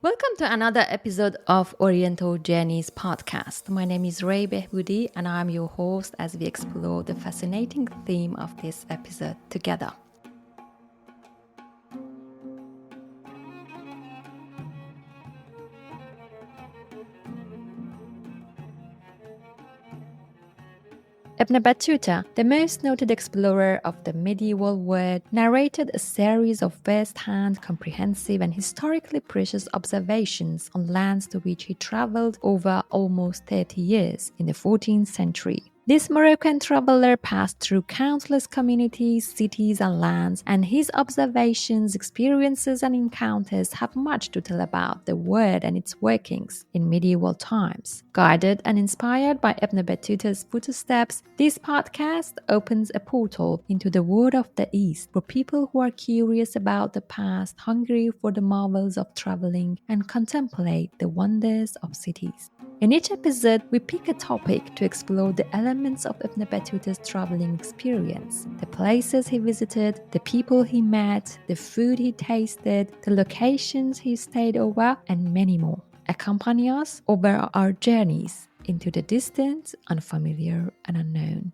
Welcome to another episode of Oriental Journeys podcast. My name is Ray Behboudi and I'm your host as we explore the fascinating theme of this episode together. Ibn Battuta, the most noted explorer of the medieval world, narrated a series of first-hand, comprehensive and historically precious observations on lands to which he traveled over almost 30 years in the 14th century. This Moroccan traveler passed through countless communities, cities and lands, and his observations, experiences and encounters have much to tell about the world and its workings in medieval times. Guided and inspired by Ibn Battuta's footsteps, this podcast opens a portal into the world of the East for people who are curious about the past, hungry for the marvels of traveling, and contemplate the wonders of cities. In each episode, we pick a topic to explore the elements of Ibn Battuta's traveling experience, the places he visited, the people he met, the food he tasted, the locations he stayed over, and many more. Accompany us over our journeys into the distant, unfamiliar, and unknown.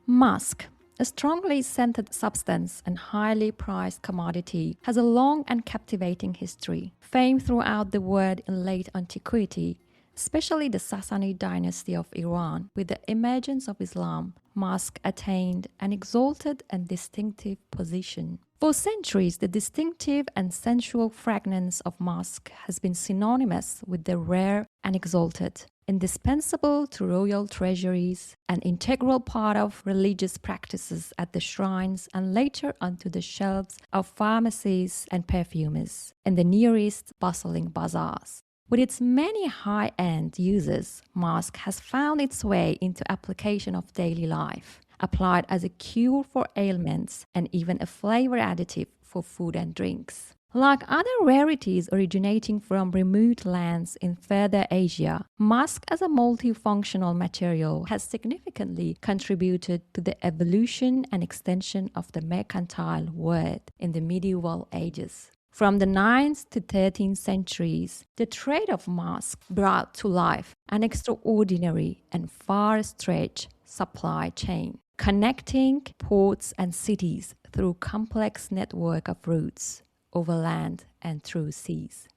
Musk, a strongly scented substance and highly prized commodity, has a long and captivating history. Famed throughout the world in late antiquity, especially the Sasanian dynasty of Iran, with the emergence of Islam, musk attained an exalted and distinctive position. For centuries, the distinctive and sensual fragrance of musk has been synonymous with the rare and exalted, indispensable to royal treasuries, an integral part of religious practices at the shrines and later onto the shelves of pharmacists and perfumers in the Near East bustling bazaars. With its many high-end uses, musk has found its way into application of daily life, applied as a cure for ailments and even a flavor additive for food and drinks. Like other rarities originating from remote lands in further Asia, musk as a multifunctional material has significantly contributed to the evolution and extension of the mercantile world in the medieval ages. From the 9th to 13th centuries, the trade of musk brought to life an extraordinary and far-stretched supply chain, connecting ports and cities through complex network of routes over land and through seas.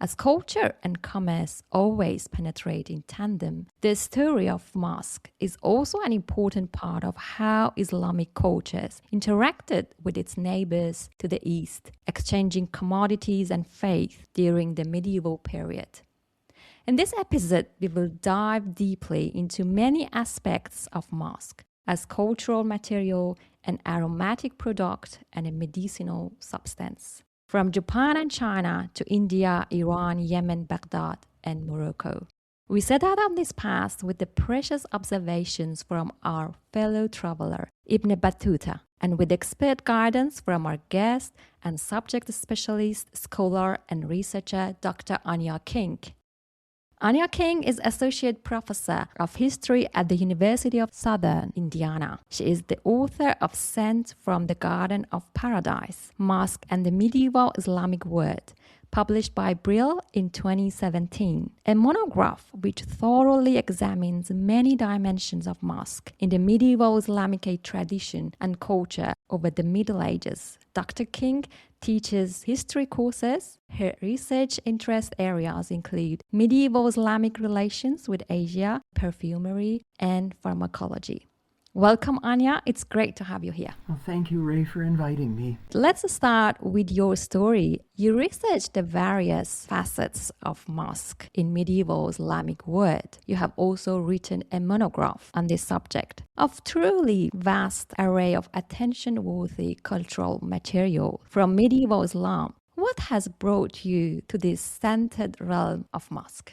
As culture and commerce always penetrate in tandem, the story of musk is also an important part of how Islamic cultures interacted with its neighbors to the east, exchanging commodities and faith during the medieval period. In this episode, we will dive deeply into many aspects of musk as cultural material, an aromatic product, and a medicinal substance. From Japan and China to India, Iran, Yemen, Baghdad, and Morocco. We set out on this path with the precious observations from our fellow traveler, Ibn Battuta, and with expert guidance from our guest and subject specialist, scholar, and researcher, Dr. Anya King. Anya King is Associate Professor of History at the University of Southern Indiana. She is the author of Scent from the Garden of Paradise, Musk and the Medieval Islamic World, published by Brill in 2017, a monograph which thoroughly examines many dimensions of musk in the medieval Islamic tradition and culture over the Middle Ages. Dr. King teaches history courses. Her research interest areas include medieval Islamic relations with Asia, perfumery, and pharmacology. Welcome, Anya. It's great to have you here. Well, thank you, Ray, for inviting me. Let's start with your story. You researched the various facets of musk in medieval Islamic world. You have also written a monograph on this subject of truly vast array of attention-worthy cultural material from medieval Islam. What has brought you to this scented realm of musk?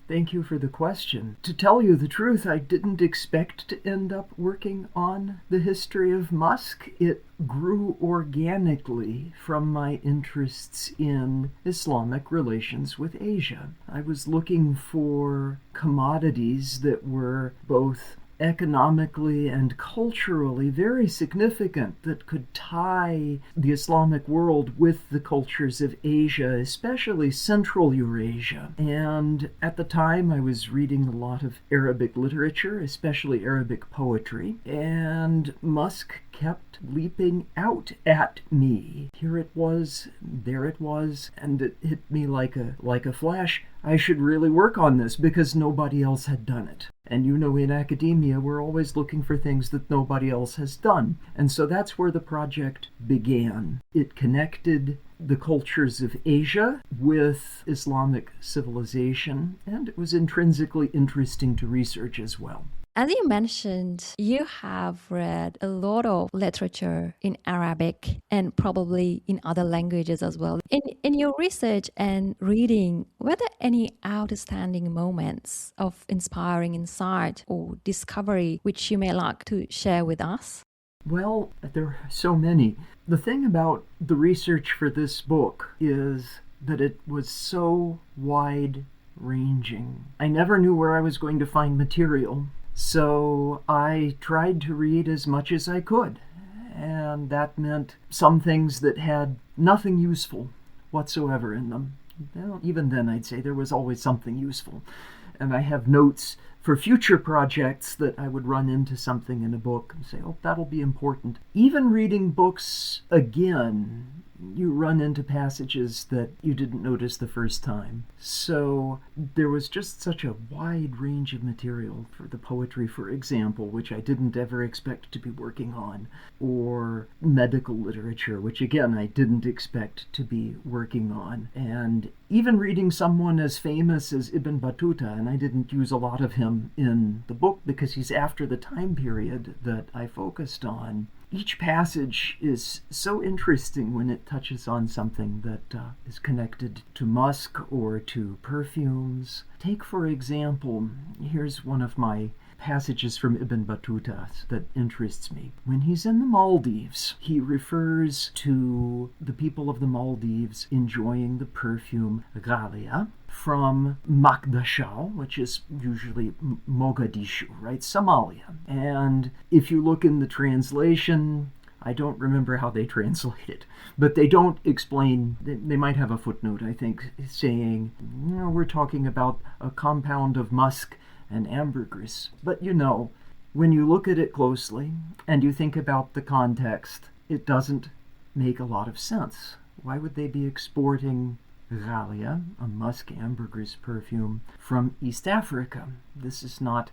Thank you for the question. To tell you the truth, I didn't expect to end up working on the history of musk. It grew organically from my interests in Islamic relations with Asia. I was looking for commodities that were both economically and culturally very significant, that could tie the Islamic world with the cultures of Asia, especially Central Eurasia. And at the time, I was reading a lot of Arabic literature, especially Arabic poetry, and Musk kept leaping out at me. Here it was, there it was, and it hit me like a flash. I should really work on this because nobody else had done it. And in academia, we're always looking for things that nobody else has done. And so that's where the project began. It connected the cultures of Asia with Islamic civilization, and it was intrinsically interesting to research as well. As you mentioned, you have read a lot of literature in Arabic and probably in other languages as well. In your research and reading, were there any outstanding moments of inspiring insight or discovery which you may like to share with us? Well, there are so many. The thing about the research for this book is that it was so wide-ranging. I never knew where I was going to find material. So I tried to read as much as I could, and that meant some things that had nothing useful whatsoever in them. Well, even then, I'd say there was always something useful. And I have notes for future projects that I would run into something in a book and say, oh, that'll be important. Even reading books again, you run into passages that you didn't notice the first time. So there was just such a wide range of material for the poetry, for example, which I didn't ever expect to be working on, or medical literature, which again I didn't expect to be working on. And even reading someone as famous as Ibn Battuta, and I didn't use a lot of him in the book because he's after the time period that I focused on. Each passage is so interesting when it touches on something that is connected to musk or to perfumes. Take, for example, here's one of my passages from Ibn Battuta that interests me. When he's in the Maldives, he refers to the people of the Maldives enjoying the perfume Ghalia from Makdashal, which is usually Mogadishu, right? Somalia. And if you look in the translation, I don't remember how they translate it, but they don't explain. They might have a footnote, I think, saying, we're talking about a compound of musk and ambergris. But when you look at it closely and you think about the context, it doesn't make a lot of sense. Why would they be exporting Ghalia, a musk ambergris perfume, from East Africa? This is not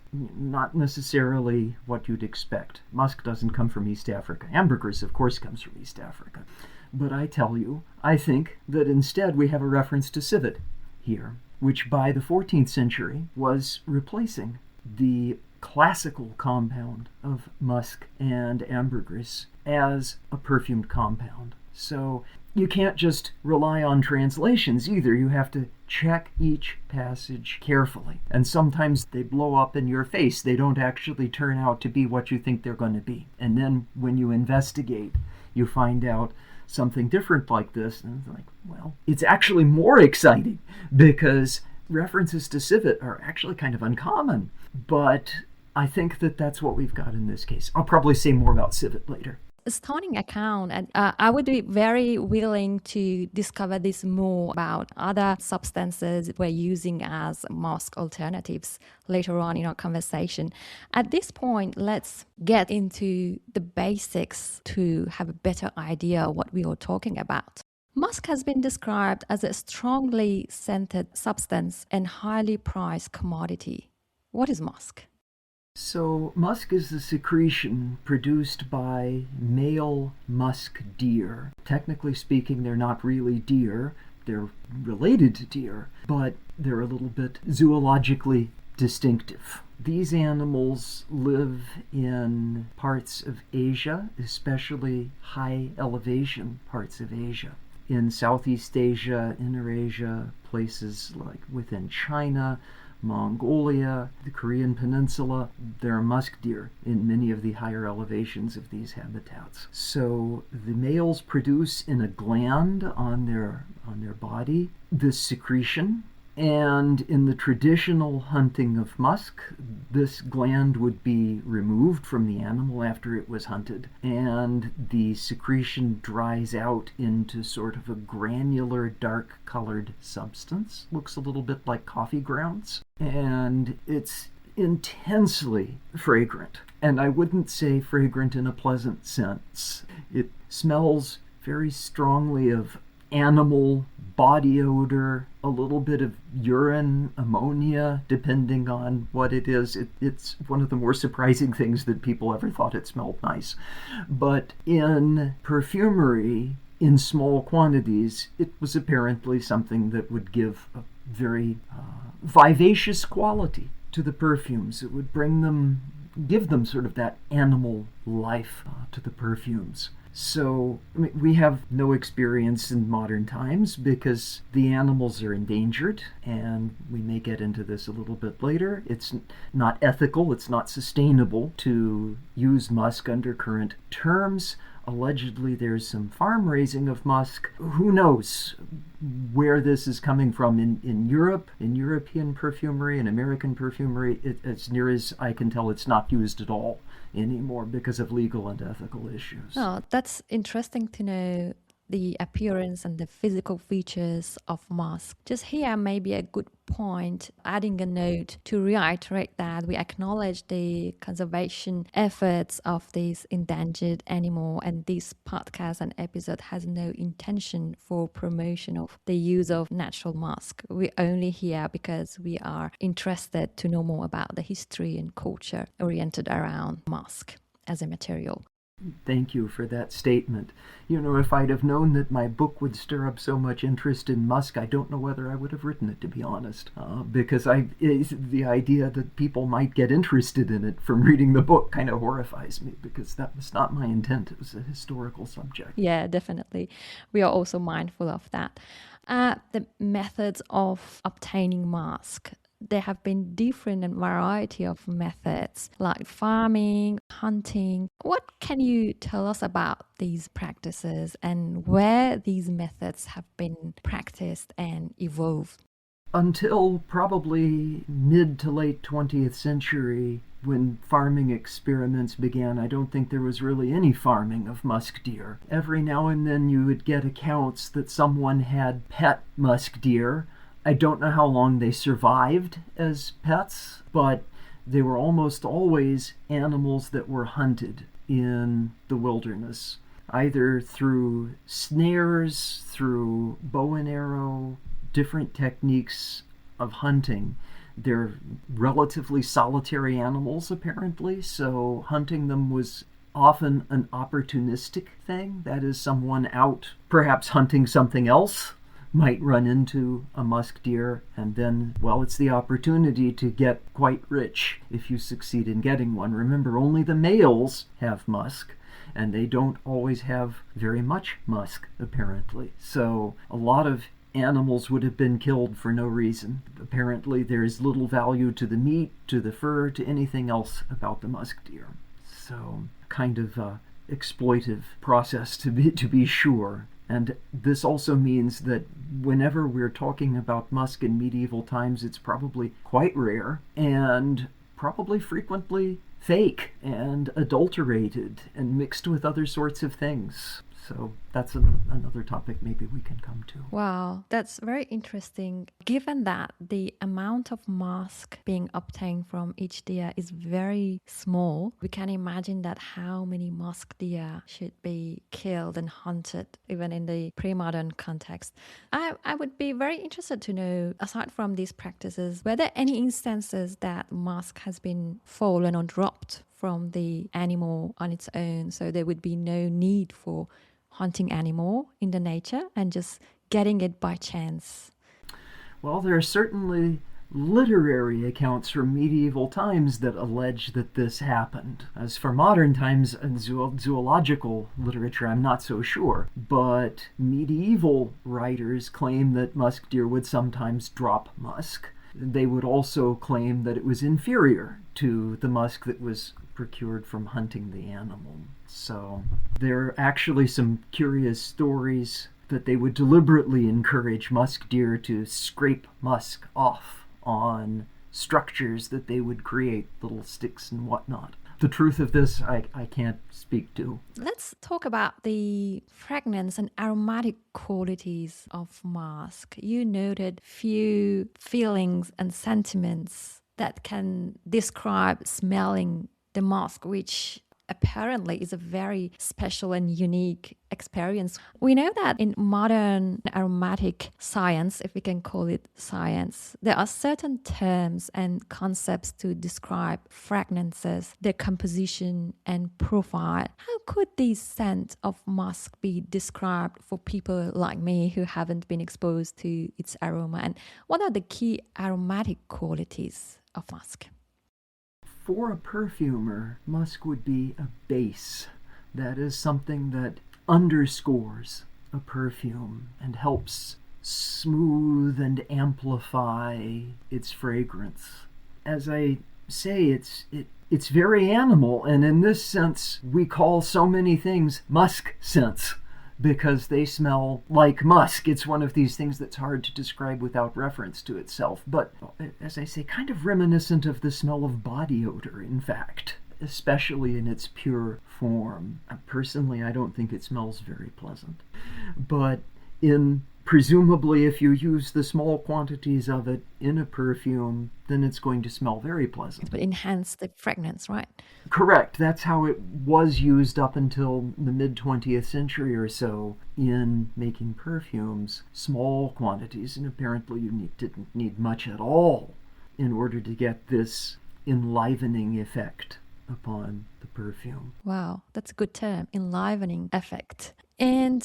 necessarily what you'd expect. Musk doesn't come from East Africa. Ambergris, of course, comes from East Africa. But I tell you, I think that instead we have a reference to civet here, which by the 14th century was replacing the classical compound of musk and ambergris as a perfumed compound. So you can't just rely on translations either. You have to check each passage carefully. And sometimes they blow up in your face. They don't actually turn out to be what you think they're going to be. And then when you investigate, you find out something different like this. And it's like, well, it's actually more exciting because references to civet are actually kind of uncommon. But I think that that's what we've got in this case. I'll probably say more about civet later. Stunning account, and I would be very willing to discover this more about other substances we're using as musk alternatives later on in our conversation. At this point, let's get into the basics to have a better idea of what we are talking about. Musk has been described as a strongly scented substance and highly prized commodity. What is musk? So musk is the secretion produced by male musk deer. Technically speaking, they're not really deer. They're related to deer, but they're a little bit zoologically distinctive. These animals live in parts of Asia, especially high elevation parts of Asia. In Southeast Asia, Inner-Asia, places like within China, Mongolia, the Korean Peninsula, there are musk deer in many of the higher elevations of these habitats. So the males produce in a gland on their body this secretion, And in the traditional hunting of musk, this gland would be removed from the animal after it was hunted, and the secretion dries out into sort of a granular, dark-colored substance. Looks a little bit like coffee grounds. And it's intensely fragrant. And I wouldn't say fragrant in a pleasant sense. It smells very strongly of animal body odor, a little bit of urine, ammonia, depending on what it is. It's one of the more surprising things that people ever thought it smelled nice. But in perfumery, in small quantities, it was apparently something that would give a very vivacious quality to the perfumes. It would give them sort of that animal life to the perfumes. So we have no experience in modern times because the animals are endangered, and we may get into this a little bit later. It's not ethical, it's not sustainable to use musk under current terms. Allegedly, there's some farm raising of musk. Who knows where this is coming from in Europe, in European perfumery and American perfumery? As near as I can tell, it's not used at all anymore because of legal and ethical issues. Oh, that's interesting to know the appearance and the physical features of musk. Just here may be a good point, adding a note to reiterate that we acknowledge the conservation efforts of this endangered animal, and this podcast and episode has no intention for promotion of the use of natural musk. We're only here because we are interested to know more about the history and culture oriented around musk as a material. Thank you for that statement. You know, if I'd have known that my book would stir up so much interest in musk, I don't know whether I would have written it, to be honest. Because the idea that people might get interested in it from reading the book kind of horrifies me, because that was not my intent. It was a historical subject. Yeah, definitely. We are also mindful of that. The methods of obtaining musk. There have been different and variety of methods like farming, hunting. What can you tell us about these practices and where these methods have been practiced and evolved? Until probably mid to late 20th century, when farming experiments began, I don't think there was really any farming of musk deer. Every now and then you would get accounts that someone had pet musk deer. I don't know how long they survived as pets, but they were almost always animals that were hunted in the wilderness, either through snares, through bow and arrow, different techniques of hunting. They're relatively solitary animals, apparently, so hunting them was often an opportunistic thing. That is, someone out perhaps hunting something else might run into a musk deer, and then, well, it's the opportunity to get quite rich if you succeed in getting one. Remember, only the males have musk, and they don't always have very much musk, apparently. So a lot of animals would have been killed for no reason. Apparently there is little value to the meat, to the fur, to anything else about the musk deer. So kind of exploitive process to be sure. And this also means that whenever we're talking about musk in medieval times, it's probably quite rare and probably frequently fake and adulterated and mixed with other sorts of things. So that's another topic maybe we can come to. Wow, that's very interesting. Given that the amount of musk being obtained from each deer is very small, we can imagine that how many musk deer should be killed and hunted, even in the pre-modern context. I would be very interested to know, aside from these practices, were there any instances that musk has been fallen or dropped from the animal on its own, so there would be no need for hunting animal in the nature and just getting it by chance? Well, there are certainly literary accounts from medieval times that allege that this happened. As for modern times and zoological literature, I'm not so sure. But medieval writers claim that musk deer would sometimes drop musk. They would also claim that it was inferior to the musk that was procured from hunting the animal. So there are actually some curious stories that they would deliberately encourage musk deer to scrape musk off on structures that they would create, little sticks and whatnot. The truth of this, I can't speak to. Let's talk about the fragrance and aromatic qualities of musk. You noted few feelings and sentiments that can describe smelling the musk, which apparently is a very special and unique experience. We know that in modern aromatic science, if we can call it science, there are certain terms and concepts to describe fragrances, their composition and profile. How could the scent of musk be described for people like me who haven't been exposed to its aroma? And what are the key aromatic qualities of musk? For a perfumer, musk would be a base. That is something that underscores a perfume and helps smooth and amplify its fragrance. As I say, it's very animal, and in this sense, we call so many things musk scents, because they smell like musk. It's one of these things that's hard to describe without reference to itself, but as I say, kind of reminiscent of the smell of body odor, in fact, especially in its pure form. Personally, I don't think it smells very pleasant, but presumably if you use the small quantities of it in a perfume, then it's going to smell very pleasant. But enhance the fragrance, right? Correct. That's how it was used up until the mid-20th century or so in making perfumes. Small quantities, and apparently you didn't need much at all in order to get this enlivening effect upon the perfume. Wow, that's a good term, enlivening effect. And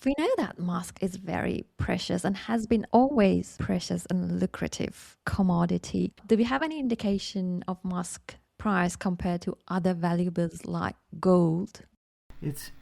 we know that musk is very precious and has been always precious and lucrative commodity. Do we have any indication of musk price compared to other valuables like gold? It's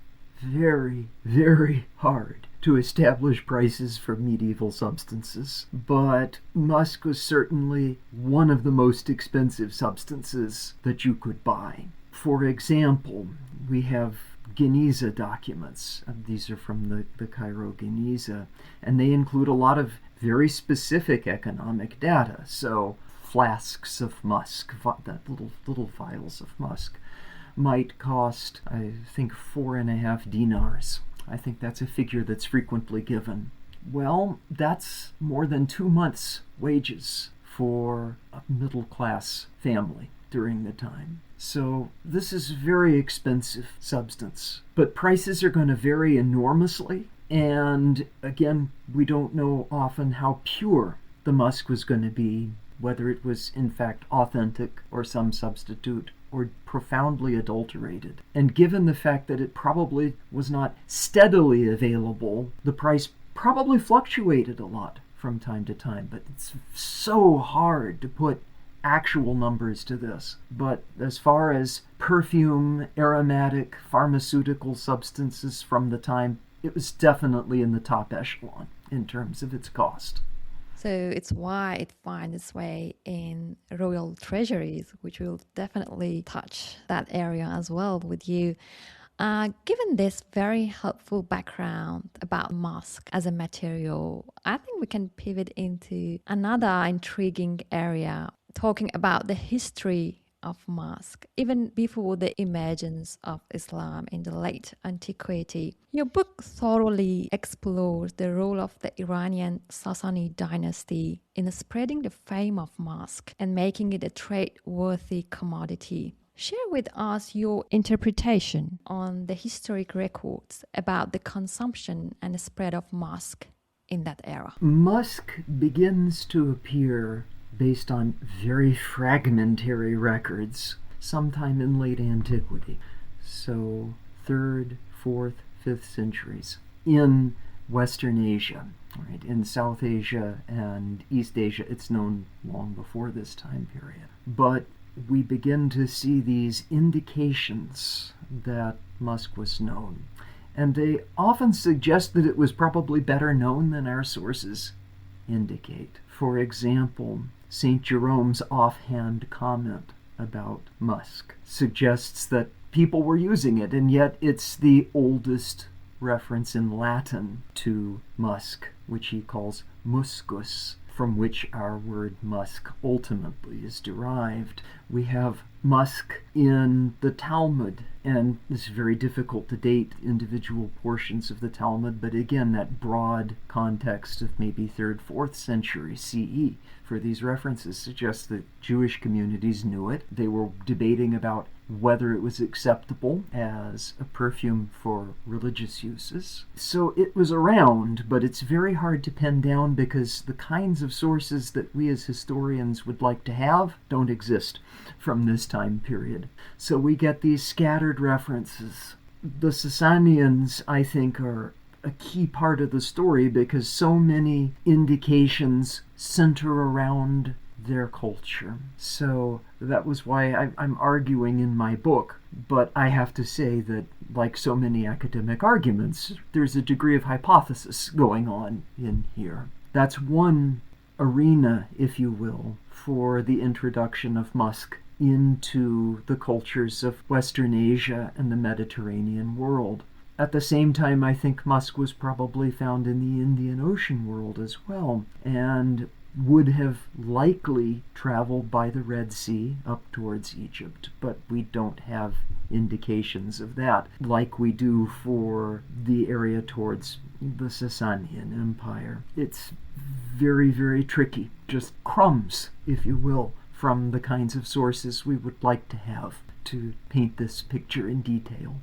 very, very hard to establish prices for medieval substances, but musk was certainly one of the most expensive substances that you could buy. For example, we have Geniza documents. These are from the Cairo Geniza, and they include a lot of very specific economic data. So flasks of musk, that little vials of musk, might cost, I think, 4.5 dinars. I think that's a figure that's frequently given. Well, that's more than 2 months' wages for a middle-class family during the time. So this is a very expensive substance. But prices are going to vary enormously. And again, we don't know often how pure the musk was going to be, whether it was in fact authentic or some substitute, or profoundly adulterated. And given the fact that it probably was not steadily available, the price probably fluctuated a lot from time to time. But it's so hard to put actual numbers to this. But as far as perfume, aromatic, pharmaceutical substances from the time, it was definitely in the top echelon in terms of its cost. So it's why it finds its way in royal treasuries, which will definitely touch that area as well with you. Given this very helpful background about musk as a material, I think we can pivot into another intriguing area, talking about the history of musk, even before the emergence of Islam in the late antiquity. Your book thoroughly explores the role of the Iranian Sasanian dynasty in spreading the fame of musk and making it a trade-worthy commodity. Share with us your interpretation on the historic records about the consumption and the spread of musk in that era. Musk begins to appear based on very fragmentary records sometime in late antiquity, so 3rd, 4th, 5th centuries in Western Asia. Right? In South Asia and East Asia, it's known long before this time period. But we begin to see these indications that musk was known. And they often suggest that it was probably better known than our sources indicate. For example, St. Jerome's offhand comment about musk suggests that people were using it, and yet it's the oldest reference in Latin to musk, which he calls muscus, from which our word musk ultimately is derived. We have musk in the Talmud, and it's very difficult to date individual portions of the Talmud, but again, that broad context of maybe 3rd, 4th century CE for these references suggests that Jewish communities knew it. They were debating about whether it was acceptable as a perfume for religious uses. So it was around, but it's very hard to pin down because the kinds of sources that we as historians would like to have don't exist from this time period. So we get these scattered references. The Sasanians, I think, are a key part of the story because so many indications center around their culture. So that was why I'm arguing in my book, but I have to say that, like so many academic arguments, there's a degree of hypothesis going on in here. That's one arena, if you will, for the introduction of musk into the cultures of Western Asia and the Mediterranean world. At the same time, I think musk was probably found in the Indian Ocean world as well, and would have likely traveled by the Red Sea up towards Egypt, but we don't have indications of that, like we do for the area towards the Sasanian Empire. It's very, very tricky, just crumbs, if you will, from the kinds of sources we would like to have to paint this picture in detail.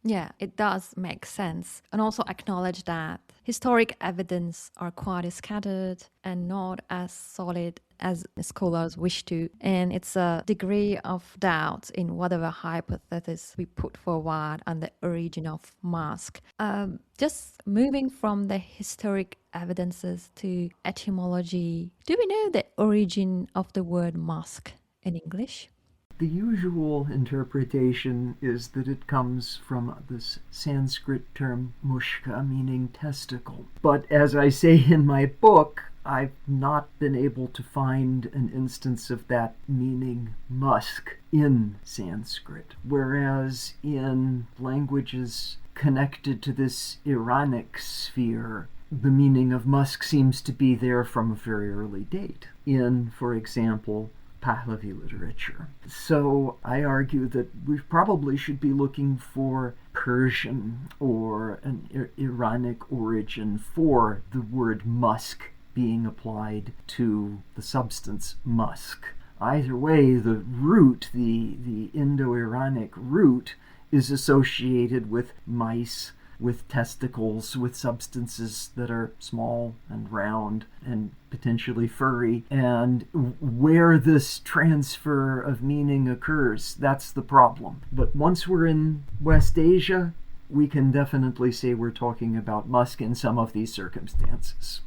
Yeah, it does make sense. And also acknowledge that historic evidence are quite scattered and not as solid as scholars wish to. And it's a degree of doubt in whatever hypothesis we put forward on the origin of musk. Just moving from the historic evidences to etymology, do we know the origin of the word musk in English? The usual interpretation is that it comes from this Sanskrit term mushka, meaning testicle. But as I say in my book, I've not been able to find an instance of that meaning musk in Sanskrit, whereas in languages connected to this Iranic sphere, the meaning of musk seems to be there from a very early date. In, for example, Pahlavi literature. So I argue that we probably should be looking for Persian or an Iranic origin for the word musk being applied to the substance musk. Either way, the root, the Indo-Iranic root, is associated with mice, with testicles, with substances that are small and round and potentially furry. And where this transfer of meaning occurs, that's the problem. But once we're in West Asia, we can definitely say we're talking about musk in some of these circumstances.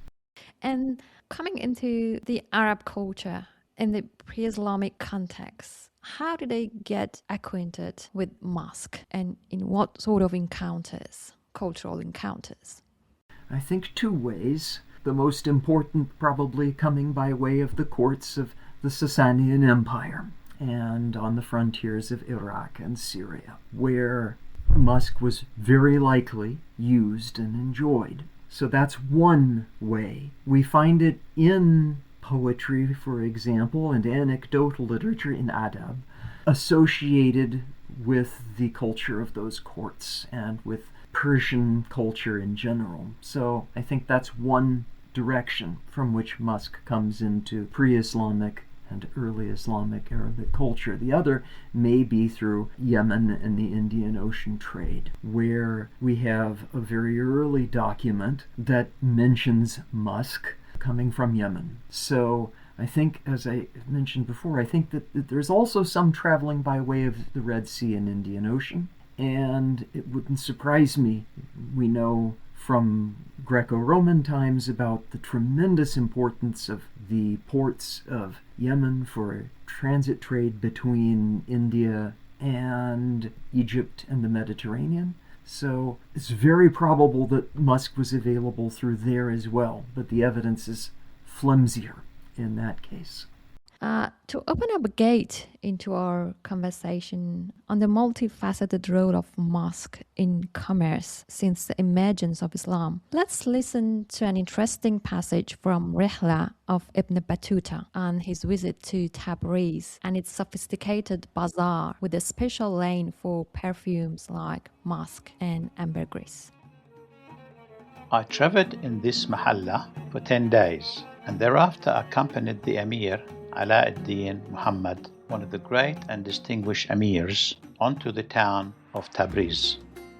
And coming into the Arab culture in the pre-Islamic context, how do they get acquainted with musk and in what sort of encounters? Cultural encounters? I think two ways. The most important probably coming by way of the courts of the Sasanian Empire and on the frontiers of Iraq and Syria, where musk was very likely used and enjoyed. So that's one way. We find it in poetry, for example, and anecdotal literature in adab, associated with the culture of those courts and with Persian culture in general. So I think that's one direction from which musk comes into pre-Islamic and early Islamic Arabic culture. The other may be through Yemen and the Indian Ocean trade, where we have a very early document that mentions musk coming from Yemen. So I think, as I mentioned before, I think that there's also some traveling by way of the Red Sea and Indian Ocean. And it wouldn't surprise me. We know from Greco-Roman times about the tremendous importance of the ports of Yemen for transit trade between India and Egypt and the Mediterranean. So it's very probable that musk was available through there as well, but the evidence is flimsier in that case. To open up a gate into our conversation on the multifaceted role of mosque in commerce since the emergence of Islam, let's listen to an interesting passage from Rihla of Ibn Battuta on his visit to Tabriz and its sophisticated bazaar with a special lane for perfumes like musk and ambergris. I travelled in this mahalla for 10 days and thereafter accompanied the Emir Ala ad-Din Muhammad, one of the great and distinguished Emirs, onto the town of Tabriz.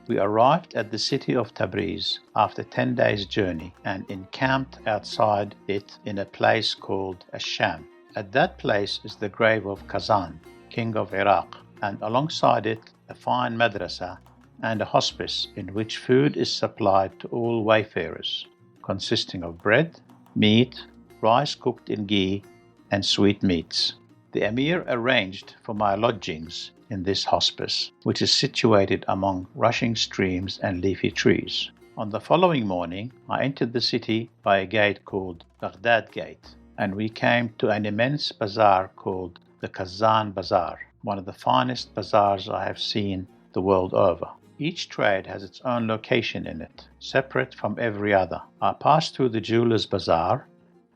We arrived at the city of Tabriz after 10 days' journey and encamped outside it in a place called Ash-Sham. At that place is the grave of Kazan, king of Iraq, and alongside it a fine madrasa and a hospice in which food is supplied to all wayfarers, consisting of bread, meat, rice cooked in ghee, and sweetmeats. The Emir arranged for my lodgings in this hospice, which is situated among rushing streams and leafy trees. On the following morning, I entered the city by a gate called Baghdad Gate, and we came to an immense bazaar called the Kazan Bazaar, one of the finest bazaars I have seen the world over. Each trade has its own location in it, separate from every other. I passed through the jeweller's bazaar,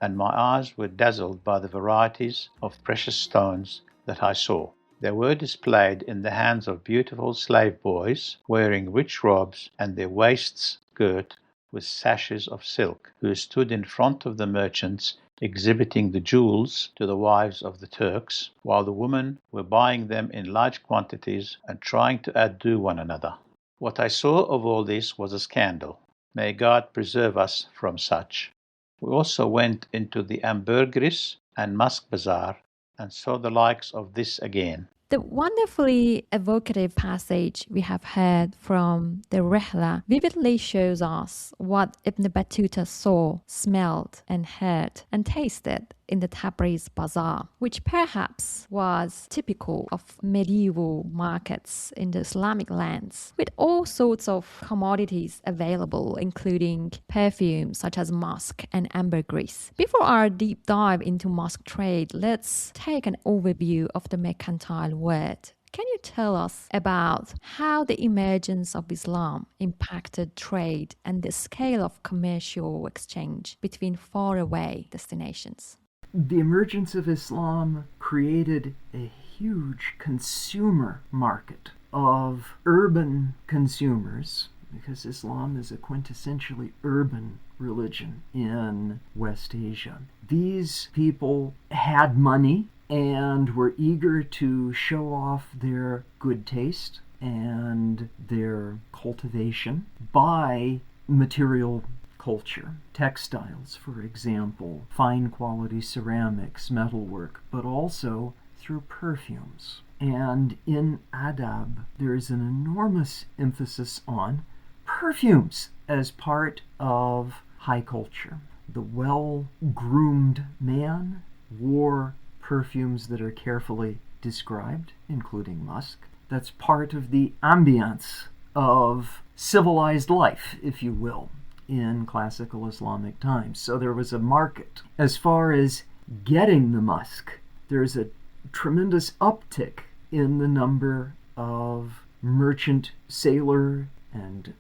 and my eyes were dazzled by the varieties of precious stones that I saw. They were displayed in the hands of beautiful slave boys wearing rich robes and their waists girt with sashes of silk, who stood in front of the merchants exhibiting the jewels to the wives of the Turks, while the women were buying them in large quantities and trying to outdo one another. What I saw of all this was a scandal. May God preserve us from such. We also went into the ambergris and musk bazaar and saw the likes of this again. The wonderfully evocative passage we have heard from the Rihla vividly shows us what Ibn Battuta saw, smelled, and heard, and tasted in the Tabriz Bazaar, which perhaps was typical of medieval markets in the Islamic lands, with all sorts of commodities available, including perfumes such as musk and ambergris. Before our deep dive into musk trade, let's take an overview of the mercantile world. Can you tell us about how the emergence of Islam impacted trade and the scale of commercial exchange between faraway destinations? The emergence of Islam created a huge consumer market of urban consumers, because Islam is a quintessentially urban religion in West Asia. These people had money and were eager to show off their good taste and their cultivation by material culture. Textiles, for example, fine quality ceramics, metalwork, but also through perfumes. And in adab, there is an enormous emphasis on perfumes as part of high culture. The well-groomed man wore perfumes that are carefully described, including musk. That's part of the ambience of civilized life, if you will, in classical Islamic times. So there was a market. As far as getting the musk, there's a tremendous uptick in the number of merchant sailor and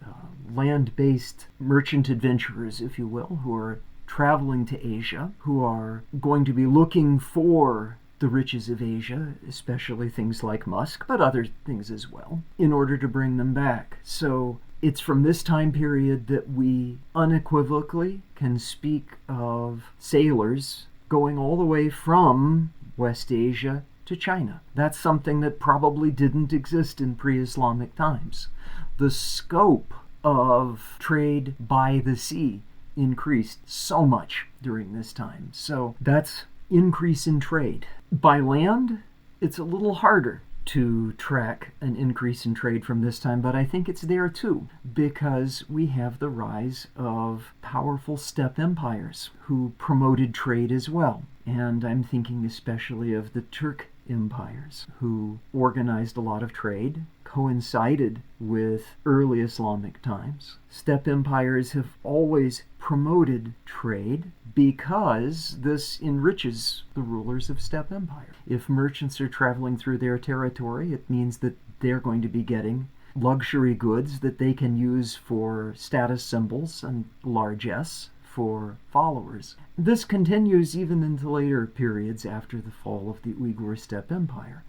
land-based merchant adventurers, if you will, who are traveling to Asia, who are going to be looking for the riches of Asia, especially things like musk, but other things as well, in order to bring them back. So it's from this time period that we unequivocally can speak of sailors going all the way from West Asia to China. That's something that probably didn't exist in pre-Islamic times. The scope of trade by the sea increased so much during this time. So that's increase in trade. By land, it's a little harder to track an increase in trade from this time, but I think it's there too, because we have the rise of powerful steppe empires who promoted trade as well. And I'm thinking especially of the Turk empires, who organized a lot of trade, coincided with early Islamic times. Steppe empires have always promoted trade because this enriches the rulers of steppe empire. If merchants are traveling through their territory, it means that they're going to be getting luxury goods that they can use for status symbols and largesse for followers. This continues even into later periods after the fall of the Uyghur steppe empire.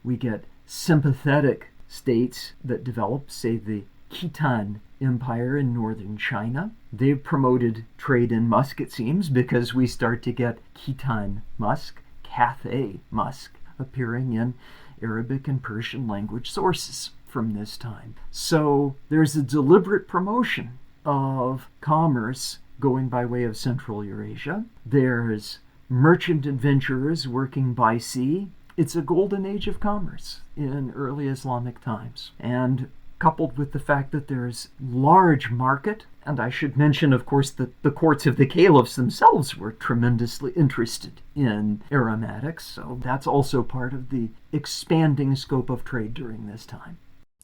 We get sympathetic states that develop, say the Khitan Empire in northern China. They've promoted trade in musk, it seems, because we start to get Khitan musk, Cathay musk, appearing in Arabic and Persian language sources from this time. So there's a deliberate promotion of commerce going by way of Central Eurasia. There's merchant adventurers working by sea. It's a golden age of commerce in early Islamic times. And coupled with the fact that there's large market, and I should mention, of course, that the courts of the caliphs themselves were tremendously interested in aromatics, so that's also part of the expanding scope of trade during this time.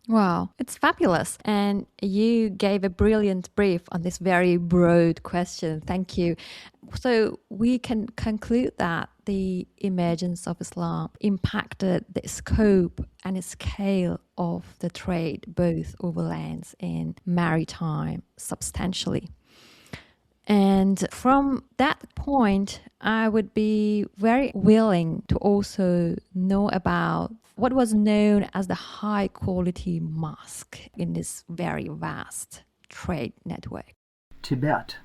Wow, it's fabulous. And you gave a brilliant brief on this very broad question. Thank you. So we can conclude that the emergence of Islam impacted the scope and scale of the trade, both overlands and maritime, substantially. And from that point, I would be very willing to also know about what was known as the high quality musk in this very vast trade network. Tibet.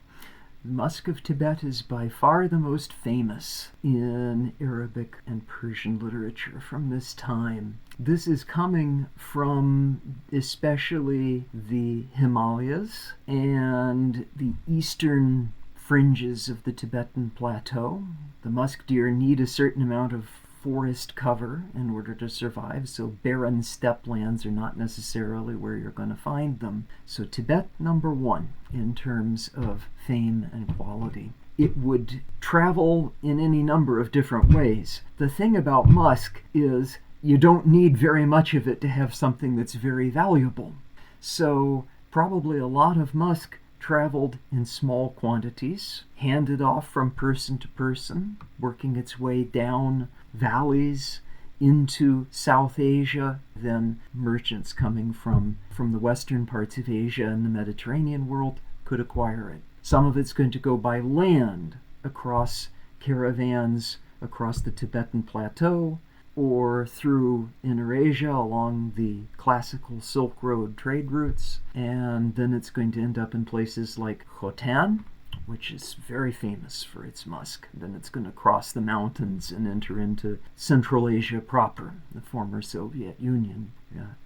The musk of Tibet is by far the most famous in Arabic and Persian literature from this time. This is coming from especially the Himalayas and the eastern fringes of the Tibetan plateau. The musk deer need a certain amount of forest cover in order to survive, so barren steppe lands are not necessarily where you're going to find them. So Tibet, number one in terms of fame and quality. It would travel in any number of different ways. The thing about musk is you don't need very much of it to have something that's very valuable. So probably a lot of musk traveled in small quantities, handed off from person to person, working its way down valleys into South Asia, then merchants coming from the western parts of Asia and the Mediterranean world could acquire it. Some of it's going to go by land across caravans across the Tibetan plateau or through Inner Asia along the classical Silk Road trade routes, and then it's going to end up in places like Khotan, which is very famous for its musk. Then it's going to cross the mountains and enter into Central Asia proper, the former Soviet Union,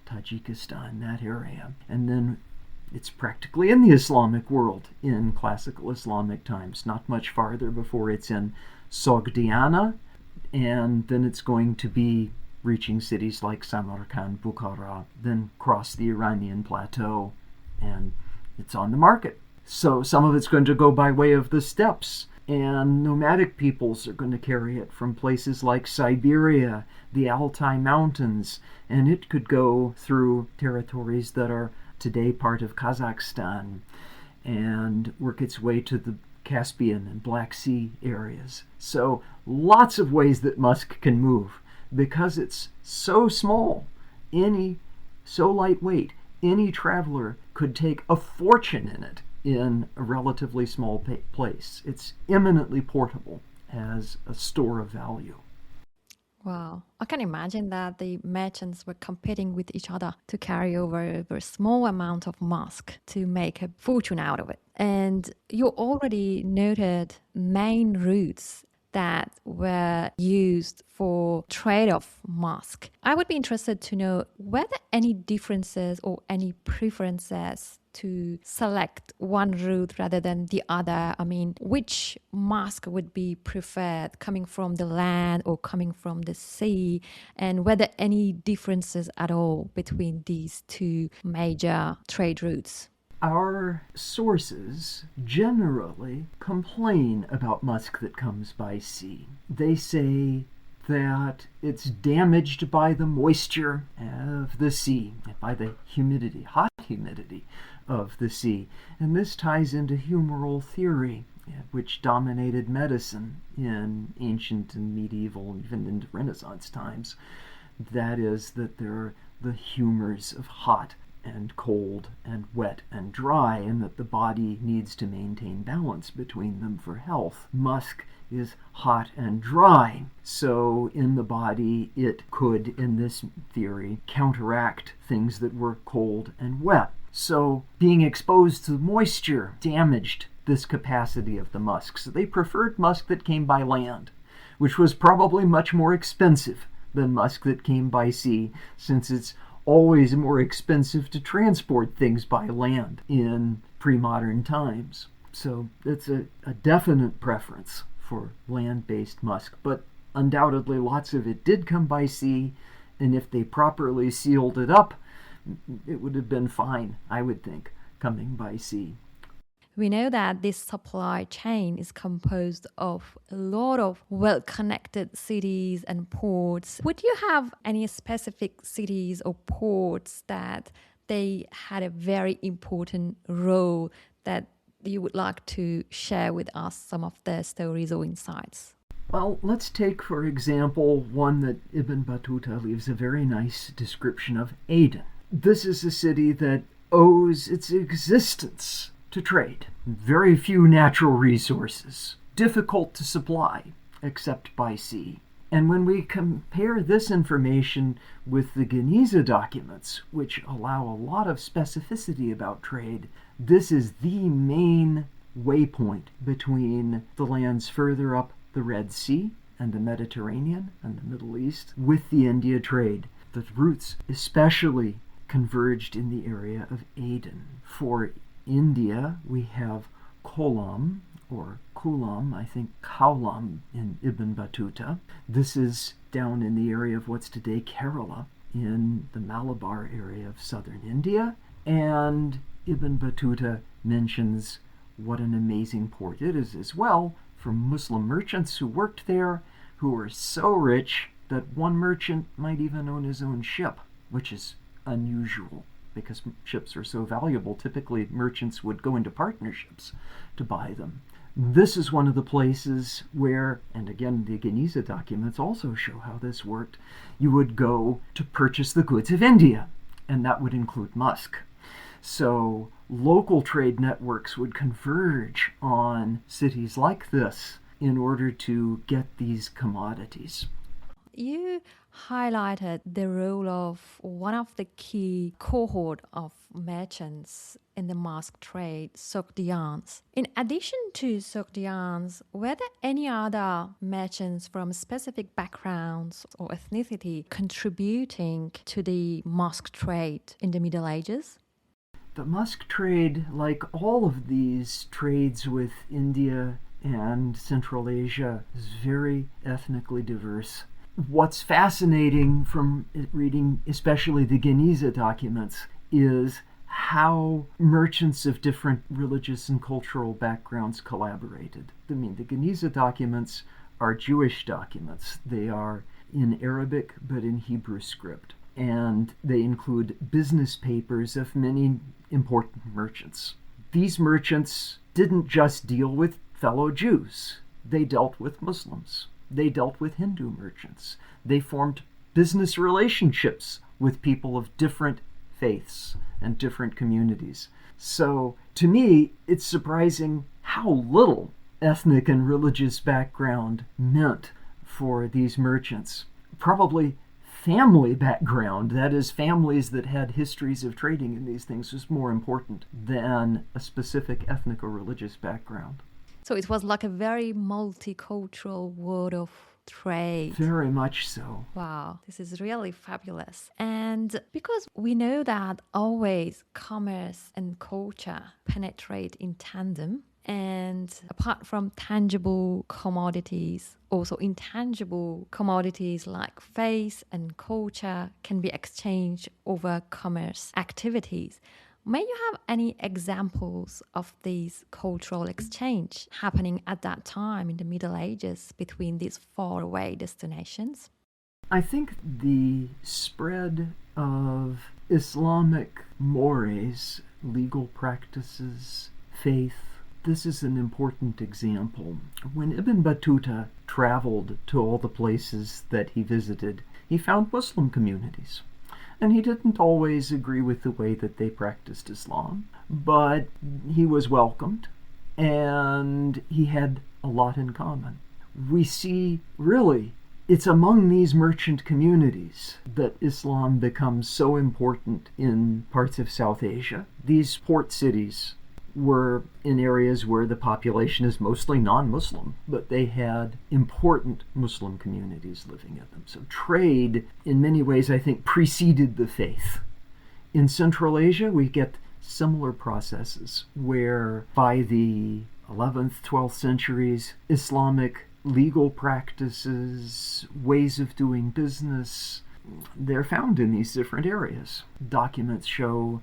Tajikistan, that area. And then it's practically in the Islamic world in classical Islamic times, not much farther before it's in Sogdiana, and then it's going to be reaching cities like Samarkand, Bukhara, then cross the Iranian plateau, and it's on the market. So some of it's going to go by way of the steppes, and nomadic peoples are going to carry it from places like Siberia, the Altai Mountains, and it could go through territories that are today part of Kazakhstan and work its way to the Caspian and Black Sea areas. So lots of ways that musk can move. Because it's so small, so lightweight, any traveler could take a fortune in it in a relatively small place. It's eminently portable as a store of value. Wow. I can imagine that the merchants were competing with each other to carry over a very small amount of musk to make a fortune out of it. And you already noted main routes that were used for trade of musk. I would be interested to know whether any differences or any preferences to select one route rather than the other. I mean, which musk would be preferred, coming from the land or coming from the sea, and whether any differences at all between these two major trade routes. Our sources generally complain about musk that comes by sea. They say that it's damaged by the moisture of the sea, by the humidity, hot humidity of the sea. And this ties into humoral theory, which dominated medicine in ancient and medieval, even into Renaissance times. That is, that there are the humors of hot and cold and wet and dry, and that the body needs to maintain balance between them for health. Musk is hot and dry, so in the body it could, in this theory, counteract things that were cold and wet. So being exposed to moisture damaged this capacity of the musk. So they preferred musk that came by land, which was probably much more expensive than musk that came by sea, since it's always more expensive to transport things by land in pre-modern times. So it's a definite preference for land-based musk, but undoubtedly lots of it did come by sea, and if they properly sealed it up, it would have been fine, I would think, coming by sea. We know that this supply chain is composed of a lot of well-connected cities and ports. Would you have any specific cities or ports that they had a very important role that you would like to share with us some of their stories or insights? Well, let's take, for example, one that Ibn Battuta leaves a very nice description of, Aden. This is a city that owes its existence to trade. Very few natural resources, difficult to supply, except by sea. And when we compare this information with the Geniza documents, which allow a lot of specificity about trade, this is the main waypoint between the lands further up the Red Sea and the Mediterranean and the Middle East with the India trade. The routes especially converged in the area of Aden. For India, we have Kolam, or Kulam, I think Kaulam in Ibn Battuta. This is down in the area of what's today Kerala, in the Malabar area of southern India. And Ibn Battuta mentions what an amazing port it is as well for Muslim merchants who worked there, who were so rich that one merchant might even own his own ship, which is unusual. Because ships are so valuable, typically merchants would go into partnerships to buy them. This is one of the places where, and again the Geniza documents also show how this worked, you would go to purchase the goods of India, and that would include musk. So local trade networks would converge on cities like this in order to get these commodities. You highlighted the role of one of the key cohort of merchants in the musk trade, Sogdians. In addition to Sogdians, were there any other merchants from specific backgrounds or ethnicity contributing to the musk trade in the Middle Ages? The musk trade, like all of these trades with India and Central Asia, is very ethnically diverse. What's fascinating from reading especially the Geniza documents is how merchants of different religious and cultural backgrounds collaborated. I mean, the Geniza documents are Jewish documents. They are in Arabic but in Hebrew script. And they include business papers of many important merchants. These merchants didn't just deal with fellow Jews. They dealt with Muslims. They dealt with Hindu merchants. They formed business relationships with people of different faiths and different communities. So, to me, it's surprising how little ethnic and religious background meant for these merchants. Probably family background, that is, families that had histories of trading in these things, was more important than a specific ethnic or religious background. So it was like a very multicultural world of trade. Very much so. Wow, this is really fabulous. And because we know that always commerce and culture penetrate in tandem, and apart from tangible commodities, also intangible commodities like faith and culture can be exchanged over commerce activities. May you have any examples of these cultural exchange happening at that time in the Middle Ages between these faraway destinations? I think the spread of Islamic mores legal practices, faith. This is an important example. When Ibn Battuta traveled to all the places that he visited, he found Muslim communities. And he didn't always agree with the way that they practiced Islam, but he was welcomed, and he had a lot in common. We see, really, it's among these merchant communities that Islam becomes so important in parts of South Asia. These port cities were in areas where the population is mostly non-Muslim, but they had important Muslim communities living in them. So trade, in many ways, I think, preceded the faith. In Central Asia, we get similar processes where by the 11th, 12th centuries, Islamic legal practices, ways of doing business, they're found in these different areas. Documents show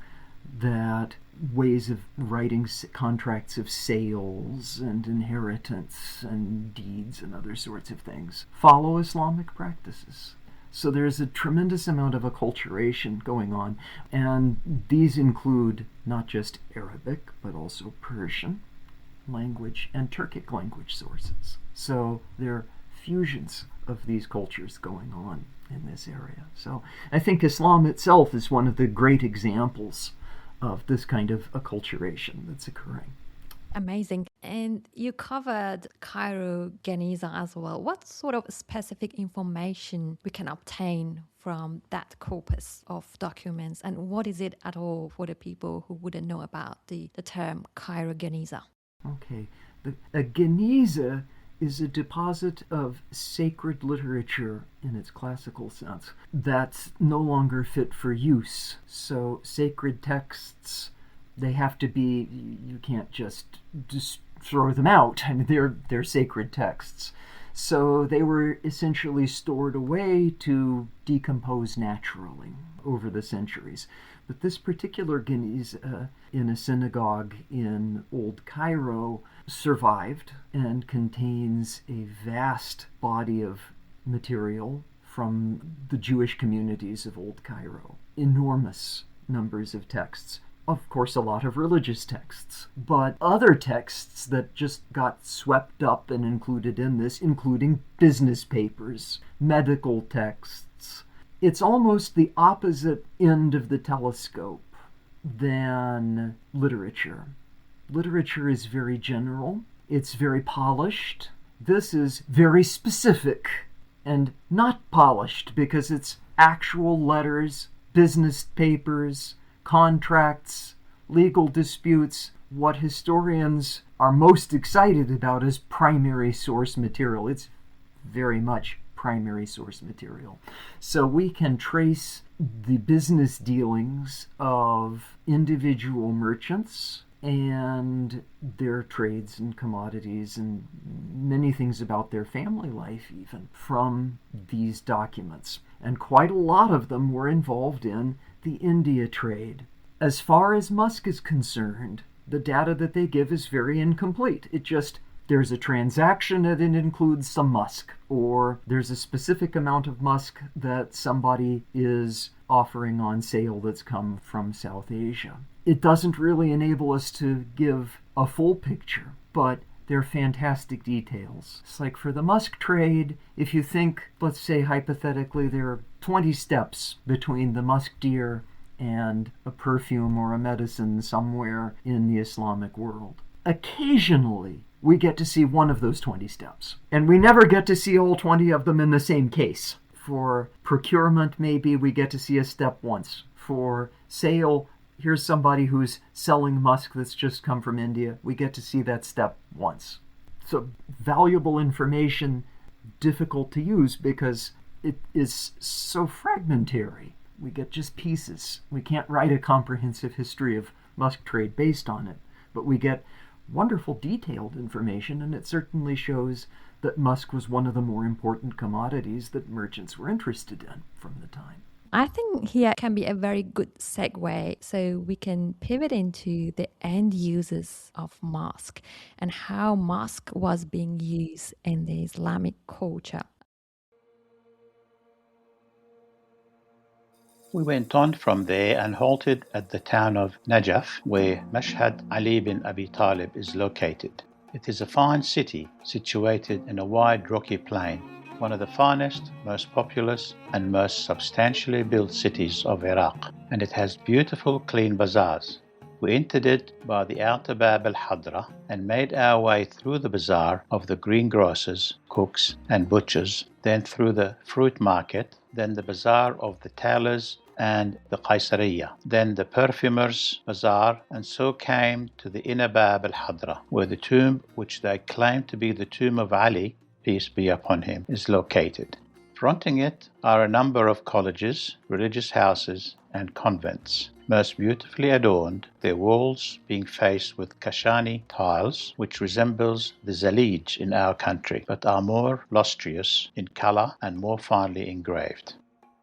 that ways of writing contracts of sales and inheritance and deeds and other sorts of things follow Islamic practices. So there's a tremendous amount of acculturation going on, and these include not just Arabic, but also Persian language and Turkic language sources. So there are fusions of these cultures going on in this area. So I think Islam itself is one of the great examples of this kind of acculturation that's occurring. Amazing. And you covered Cairo Geniza as well. What sort of specific information we can obtain from that corpus of documents, and what is it at all for the people who wouldn't know about the term Cairo Geniza? Okay. A Geniza is a deposit of sacred literature in its classical sense that's no longer fit for use. So sacred texts, they have to be, you can't just throw them out. I mean, they're sacred texts. So they were essentially stored away to decompose naturally over the centuries. But this particular Geniza in a synagogue in Old Cairo survived and contains a vast body of material from the Jewish communities of Old Cairo. Enormous numbers of texts. Of course, a lot of religious texts, but other texts that just got swept up and included in this, including business papers, medical texts. It's almost the opposite end of the telescope than literature. Literature is very general. It's very polished. This is very specific and not polished because it's actual letters, business papers, contracts, legal disputes. What historians are most excited about is primary source material. It's very much primary source material. So we can trace the business dealings of individual merchants and their trades and commodities and many things about their family life even from these documents. And quite a lot of them were involved in the India trade. As far as Musk is concerned, the data that they give is very incomplete. There's a transaction and it includes some musk, or there's a specific amount of musk that somebody is offering on sale that's come from South Asia. It doesn't really enable us to give a full picture, but they're fantastic details. It's like for the musk trade, if you think, let's say hypothetically, there are 20 steps between the musk deer and a perfume or a medicine somewhere in the Islamic world. Occasionally, we get to see one of those 20 steps. And we never get to see all 20 of them in the same case. For procurement, maybe we get to see a step once. For sale, here's somebody who's selling musk that's just come from India. We get to see that step once. So valuable information, difficult to use because it is so fragmentary. We get just pieces. We can't write a comprehensive history of musk trade based on it, but we get wonderful detailed information, and it certainly shows that musk was one of the more important commodities that merchants were interested in from the time. I think here can be a very good segue, so we can pivot into the end uses of musk and how musk was being used in the Islamic culture. We went on from there and halted at the town of Najaf, where Mashhad Ali bin Abi Talib is located. It is a fine city situated in a wide rocky plain, one of the finest, most populous, and most substantially built cities of Iraq, and it has beautiful, clean bazaars. We entered it by the outer Bab al-Hadra and made our way through the bazaar of the greengrocers, cooks, and butchers, then through the fruit market, then the bazaar of the tailors and the Qaisariya, then the perfumers' bazaar, and so came to the inner Bab al-Hadra, where the tomb, which they claim to be the tomb of Ali, peace be upon him, is located. Fronting it are a number of colleges, religious houses, and convents, most beautifully adorned, their walls being faced with Kashani tiles, which resembles the Zalij in our country, but are more lustrous in color and more finely engraved.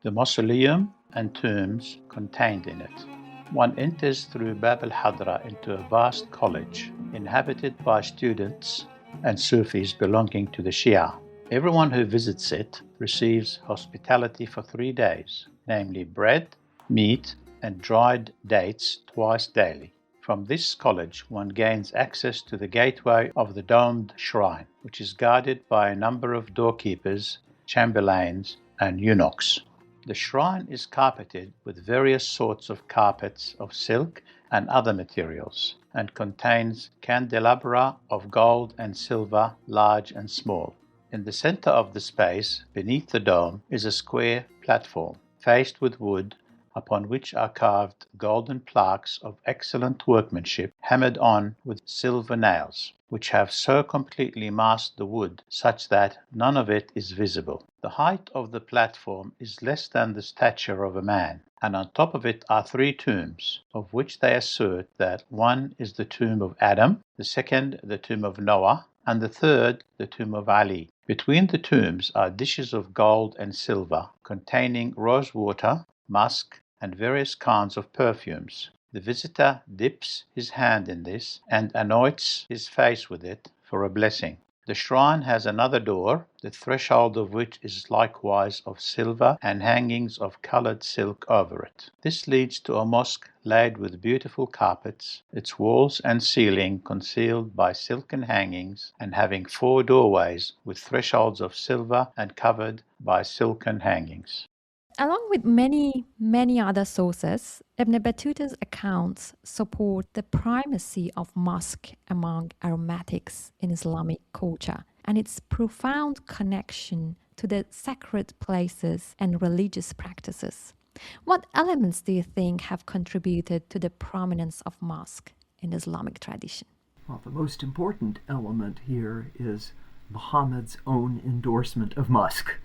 The mausoleum and tombs contained in it. One enters through Bab al-Hadra into a vast college, inhabited by students and Sufis belonging to the Shia. Everyone who visits it receives hospitality for 3 days, namely bread, meat, and dried dates twice daily. From this college one gains access to the gateway of the domed shrine, which is guarded by a number of doorkeepers, chamberlains, and eunuchs. The shrine is carpeted with various sorts of carpets of silk and other materials, and contains candelabra of gold and silver, large and small. In the center of the space, beneath the dome, is a square platform, faced with wood, upon which are carved golden plaques of excellent workmanship, hammered on with silver nails, which have so completely masked the wood such that none of it is visible. The height of the platform is less than the stature of a man, and on top of it are 3 tombs, of which they assert that one is the tomb of Adam, the second the tomb of Noah, and the third the tomb of Ali. Between the tombs are dishes of gold and silver containing rose water, musk, and various kinds of perfumes. The visitor dips his hand in this and anoints his face with it for a blessing. The shrine has another door, the threshold of which is likewise of silver and hangings of colored silk over it. This leads to a mosque laid with beautiful carpets, its walls and ceiling concealed by silken hangings and having 4 doorways with thresholds of silver and covered by silken hangings. Along with many other sources, Ibn Battuta's accounts support the primacy of musk among aromatics in Islamic culture and its profound connection to the sacred places and religious practices. What elements do you think have contributed to the prominence of musk in Islamic tradition? Well, the most important element here is Muhammad's own endorsement of musk.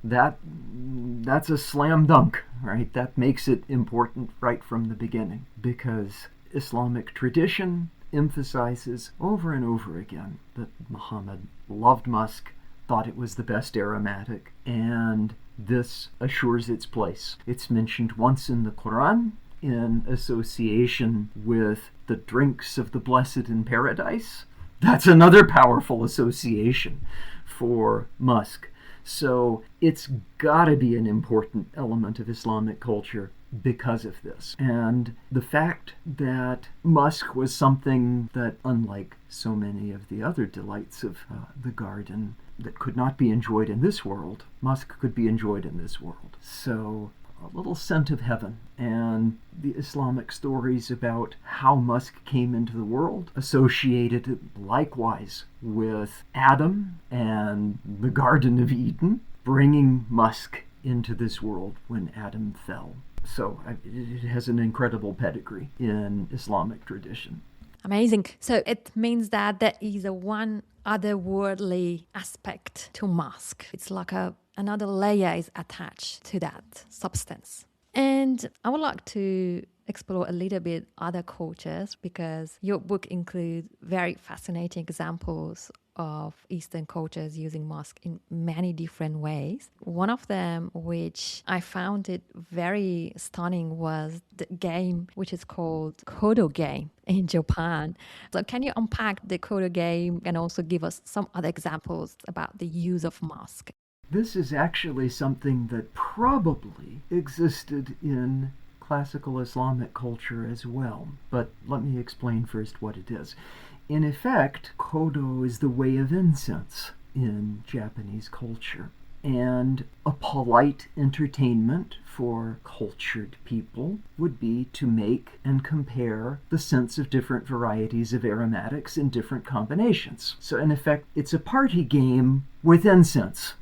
That's a slam dunk, right? That makes it important right from the beginning, because Islamic tradition emphasizes over and over again that Muhammad loved musk, thought it was the best aromatic, and this assures its place. It's mentioned once in the Quran in association with the drinks of the blessed in paradise. That's another powerful association for musk. So it's got to be an important element of Islamic culture because of this. And the fact that musk was something that, unlike so many of the other delights of the garden that could not be enjoyed in this world, musk could be enjoyed in this world. So a little scent of heaven, and the Islamic stories about how musk came into the world, associated likewise with Adam and the Garden of Eden, bringing musk into this world when Adam fell. So it has an incredible pedigree in Islamic tradition. Amazing. So it means that there is one otherworldly aspect to musk. It's like another layer is attached to that substance. And I would like to explore a little bit other cultures, because your book includes very fascinating examples of Eastern cultures using musk in many different ways. One of them, which I found it very stunning, was the game which is called Kodo game in Japan. So can you unpack the Kodo game and also give us some other examples about the use of musk? This is actually something that probably existed in classical Islamic culture as well, but let me explain first what it is. In effect, kodo is the way of incense in Japanese culture, and a polite entertainment for cultured people would be to make and compare the scents of different varieties of aromatics in different combinations. So in effect, it's a party game with incense.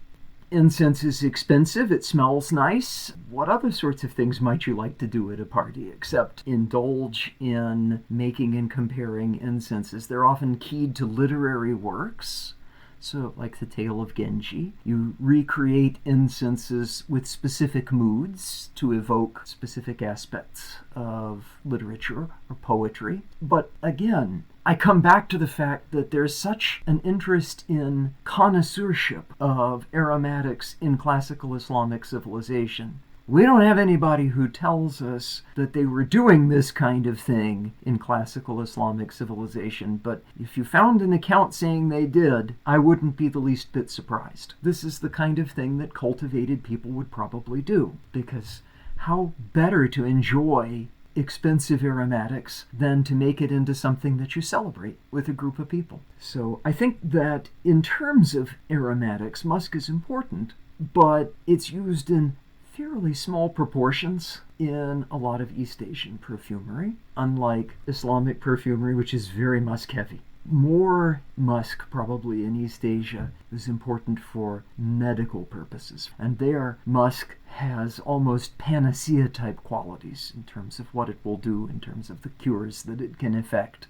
Incense is expensive, it smells nice. What other sorts of things might you like to do at a party except indulge in making and comparing incenses? They're often keyed to literary works. So, like the Tale of Genji, you recreate incenses with specific moods to evoke specific aspects of literature or poetry. But again, I come back to the fact that there's such an interest in connoisseurship of aromatics in classical Islamic civilization. We don't have anybody who tells us that they were doing this kind of thing in classical Islamic civilization, but if you found an account saying they did, I wouldn't be the least bit surprised. This is the kind of thing that cultivated people would probably do, because how better to enjoy expensive aromatics than to make it into something that you celebrate with a group of people. So I think that in terms of aromatics, musk is important, but it's used in fairly small proportions in a lot of East Asian perfumery, unlike Islamic perfumery, which is very musk heavy. More musk probably in East Asia is important for medical purposes, and there musk has almost panacea type qualities in terms of what it will do, in terms of the cures that it can effect.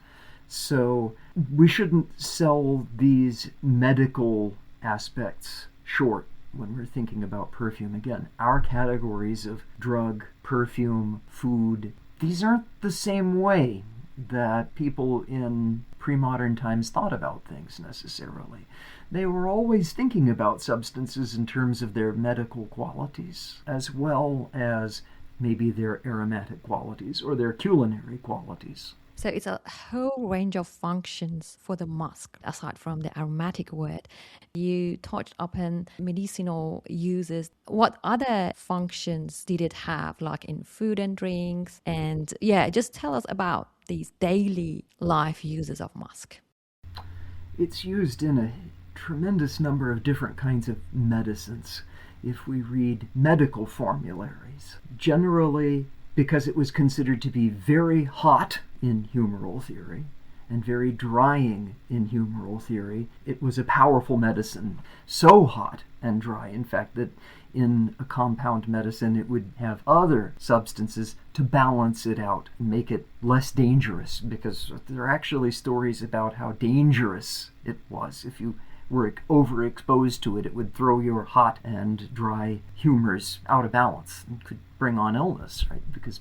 So we shouldn't sell these medical aspects short when we're thinking about perfume. Again, our categories of drug, perfume, food, these aren't the same way that people in pre-modern times thought about things necessarily. They were always thinking about substances in terms of their medical qualities, as well as maybe their aromatic qualities or their culinary qualities. So it's a whole range of functions for the musk, aside from the aromatic word. You touched upon medicinal uses. What other functions did it have, like in food and drinks? And just tell us about these daily life uses of musk. It's used in a tremendous number of different kinds of medicines. If we read medical formularies, generally, because it was considered to be very hot in humoral theory and very drying in humoral theory, it was a powerful medicine. So hot and dry, in fact, that in a compound medicine it would have other substances to balance it out and make it less dangerous, because there are actually stories about how dangerous it was. If you were overexposed to it, it would throw your hot and dry humors out of balance and could bring on illness, right? Because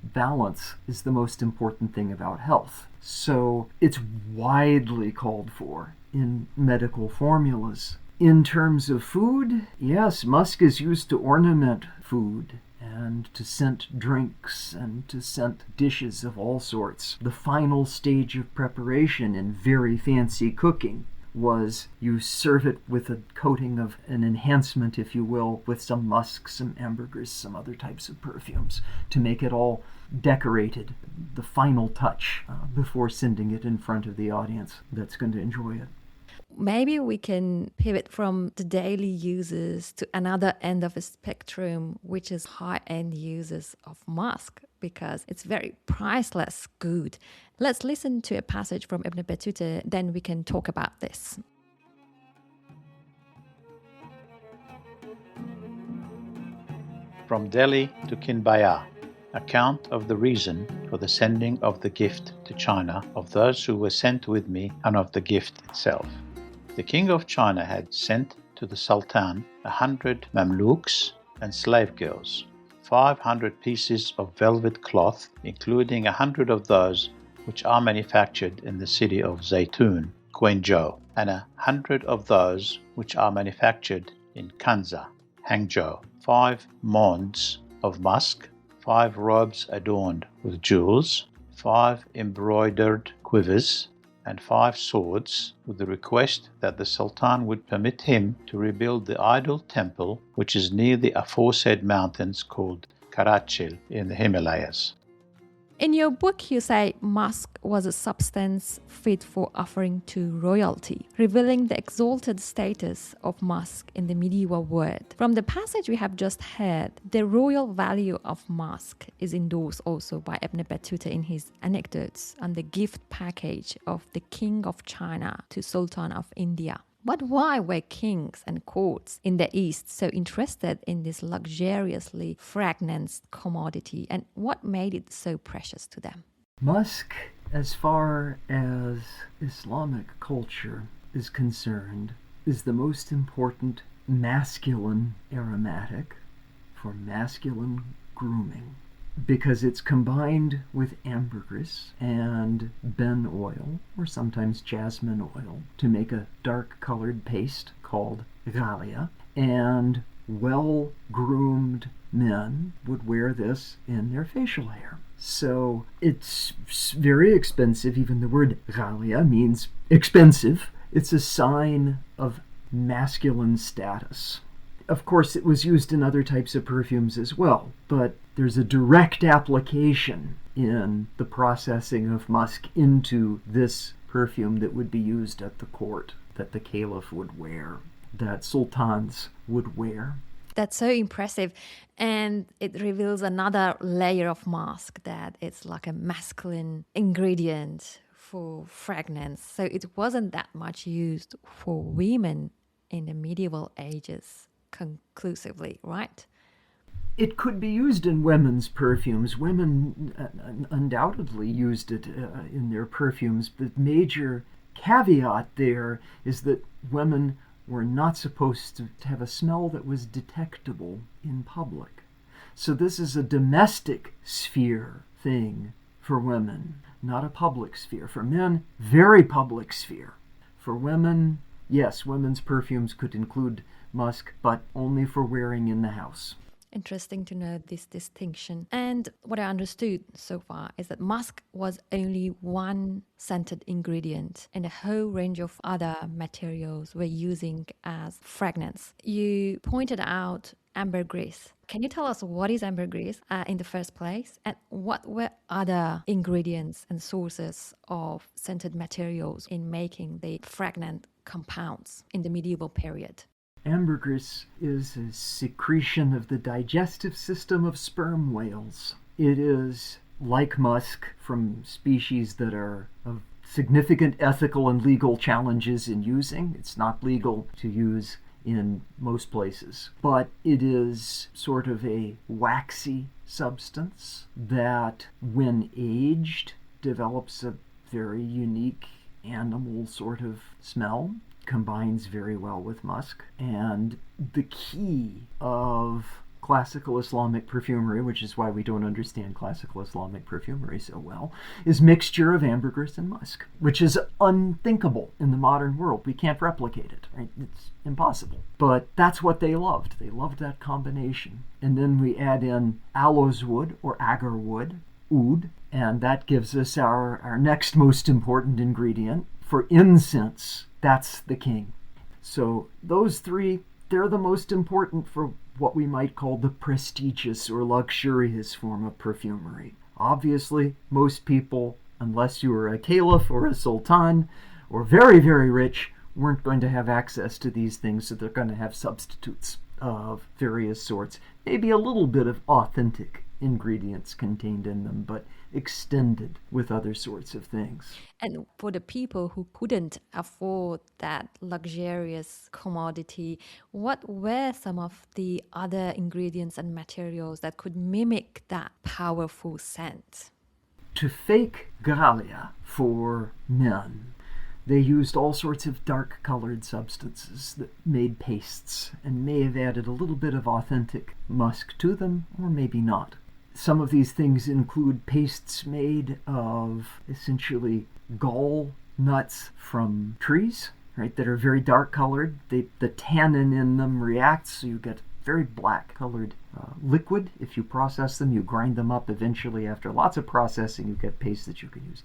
balance is the most important thing about health. So it's widely called for in medical formulas. In terms of food, yes, musk is used to ornament food and to scent drinks and to scent dishes of all sorts. The final stage of preparation in very fancy cooking was you serve it with a coating of an enhancement, if you will, with some musk, some ambergris, some other types of perfumes to make it all decorated, the final touch before sending it in front of the audience that's going to enjoy it. Maybe we can pivot from the daily users to another end of the spectrum, which is high-end users of musk, because it's very priceless good. Let's listen to a passage from Ibn Battuta, then we can talk about this. From Delhi to Kinbaya, account of the reason for the sending of the gift to China, of those who were sent with me, and of the gift itself. The king of China had sent to the Sultan 100 Mamluks and slave girls, 500 pieces of velvet cloth, including 100 of those which are manufactured in the city of Zaytun, Guangzhou, and 100 of those which are manufactured in Kanza, Hangzhou, 5 monds of musk, 5 robes adorned with jewels, 5 embroidered quivers, and 5 swords with the request that the Sultan would permit him to rebuild the idol temple, which is near the aforesaid mountains called Karachil in the Himalayas. In your book, you say musk was a substance fit for offering to royalty, revealing the exalted status of musk in the medieval world. From the passage we have just heard, the royal value of musk is endorsed also by Ibn Battuta in his anecdotes on the gift package of the King of China to Sultan of India. But why were kings and courts in the East so interested in this luxuriously fragrant commodity, and what made it so precious to them? Musk, as far as Islamic culture is concerned, is the most important masculine aromatic for masculine grooming, because it's combined with ambergris and ben oil, or sometimes jasmine oil, to make a dark-colored paste called ghalia, and well-groomed men would wear this in their facial hair. So it's very expensive. Even the word ghalia means expensive. It's a sign of masculine status. Of course, it was used in other types of perfumes as well, but there's a direct application in the processing of musk into this perfume that would be used at the court, that the caliph would wear, that sultans would wear. That's so impressive. And it reveals another layer of musk, that it's like a masculine ingredient for fragrance. So it wasn't that much used for women in the medieval ages. Conclusively, right? It could be used in women's perfumes. Women undoubtedly used it in their perfumes. The major caveat there is that women were not supposed to have a smell that was detectable in public. So this is a domestic sphere thing for women, not a public sphere. For men, very public sphere. For women, yes, women's perfumes could include musk, but only for wearing in the house. Interesting to know this distinction. And what I understood so far is that musk was only one scented ingredient, and a whole range of other materials were using as fragrance. You pointed out ambergris. Can you tell us what is ambergris in the first place, and what were other ingredients and sources of scented materials in making the fragrant compounds in the medieval period? Ambergris is a secretion of the digestive system of sperm whales. It is, like musk, from species that are of significant ethical and legal challenges in using. It's not legal to use in most places, but it is sort of a waxy substance that, when aged, develops a very unique animal sort of smell. Combines very well with musk. And the key of classical Islamic perfumery, which is why we don't understand classical Islamic perfumery so well, is mixture of ambergris and musk, which is unthinkable in the modern world. We can't replicate it, right? It's impossible. But that's what they loved. They loved that combination. And then we add in aloes wood or agar wood, oud, and that gives us our next most important ingredient. For incense, that's the king. So those three, they're the most important for what we might call the prestigious or luxurious form of perfumery. Obviously, most people, unless you were a caliph or a sultan or very, very rich, weren't going to have access to these things, so they're going to have substitutes of various sorts. Maybe a little bit of authentic ingredients contained in them, but extended with other sorts of things. And for the people who couldn't afford that luxurious commodity, what were some of the other ingredients and materials that could mimic that powerful scent? To fake ghalia for men, they used all sorts of dark-colored substances that made pastes and may have added a little bit of authentic musk to them, or maybe not. Some of these things include pastes made of essentially gall nuts from trees, right, that are very dark-colored. The tannin in them reacts, so you get very black-colored liquid. If you process them, you grind them up eventually. After lots of processing, you get paste that you can use.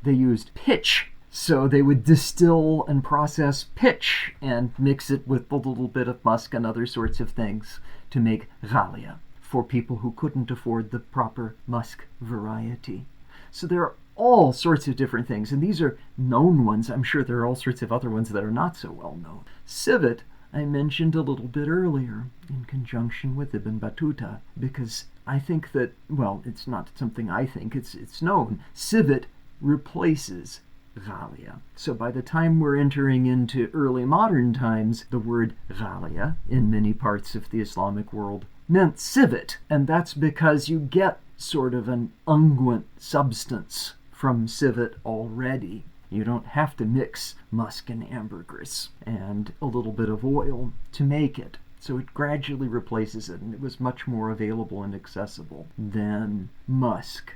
They used pitch So they would distill and process pitch and mix it with a little bit of musk and other sorts of things to make ghalia for people who couldn't afford the proper musk variety. So there are all sorts of different things, and these are known ones. I'm sure there are all sorts of other ones that are not so well known. Civet, I mentioned a little bit earlier in conjunction with Ibn Battuta, because I think that, well, it's not something I think, it's known. Civet replaces ghalia. So by the time we're entering into early modern times, the word ghalia in many parts of the Islamic world meant civet, and that's because you get sort of an unguent substance from civet already. You don't have to mix musk and ambergris and a little bit of oil to make it. So it gradually replaces it, and it was much more available and accessible than musk.